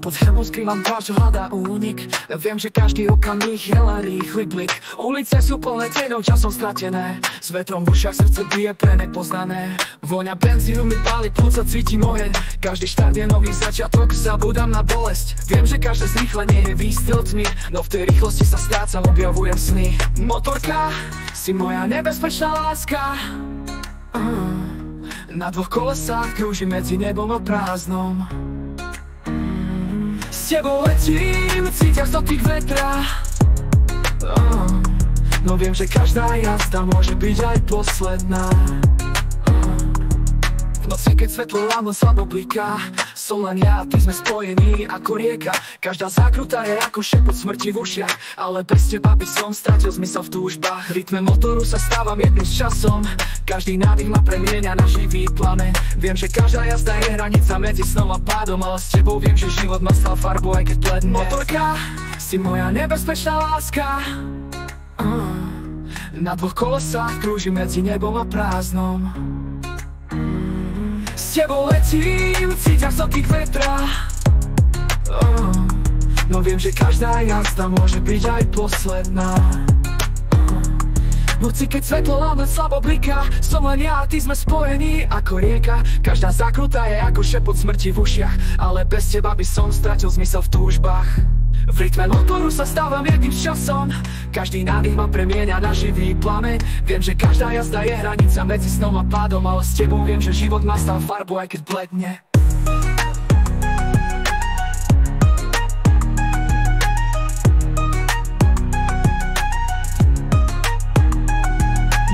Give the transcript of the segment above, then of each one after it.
Pod chrbou skrývam tvár, čo hľadá únik. Viem, že každý okamih je len rýchly blik. Ulice sú plné tieňov, časom stratené. S vetrom v ušiach srdce bije pre nepoznané. Vôňa benzínu mi páli plúca, cítim oheň. Každý štart je nový začiatok, zabúdam na bolesť. Viem, že každé zrýchlenie je výstrel tmy, no v tej rýchlosti sa strácam, objavujem sny. Motorka, si moja nebezpečná láska. Na dvoch kolesách krúžim medzi nebom a prázdnom. S tebou letím, cítiaš dotyk vetra. No viem, že každá jazda môže byť aj posledná. V noci, keď svetlo len slabo bliká, som len ja, ty sme spojení ako rieka. Každá zákrutá je ako šepot smrti v ušiach, ale bez teba by som stratil zmysel v túžbách. V rytme motoru sa stávam jedným s časom. Každý nádych ma premieňa na živý plamen. Viem, že každá jazda je hranica medzi snom a pádom, ale s tebou viem, že život má stal farbu, aj keď bledne. Motorka, si moja nebezpečná láska. Na dvoch kolesách krúžim medzi nebom a prázdnom. S tebou letím, cítiaš dotyk vetra. No viem, že každá jazda môže byť aj posledná. V noci, keď svetlo len slabo bliká, som len ja a ty sme spojení ako rieka. Každá zakrutá je ako šepot smrti v ušiach, ale bez teba by som stratil zmysel v túžbách. V rytme motoru sa stávam jedným s časom. Každý nádych ma premieňa na živý plameň. Viem, že každá jazda je hranica medzi snom a pádom, ale s tebou viem, že život má stal farbu, aj keď bledne.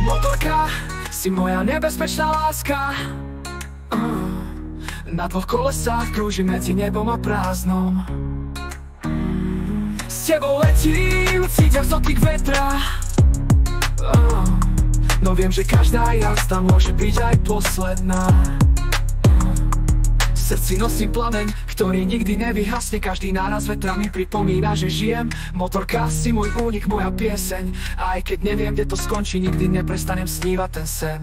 Motorka, si moja nebezpečná láska. Na dvoch kolesách krúžim medzi nebom a prázdnom. S tebou letím, cítiaš dotyk vetra. No viem, že každá jazda môže byť aj posledná. V srdci nosím plameň, ktorý nikdy nevyhasne. Každý náraz vetra mi pripomína, že žijem. Motorka, si môj únik, moja pieseň. A aj keď neviem, kde to skončí, nikdy neprestanem snívať ten sen.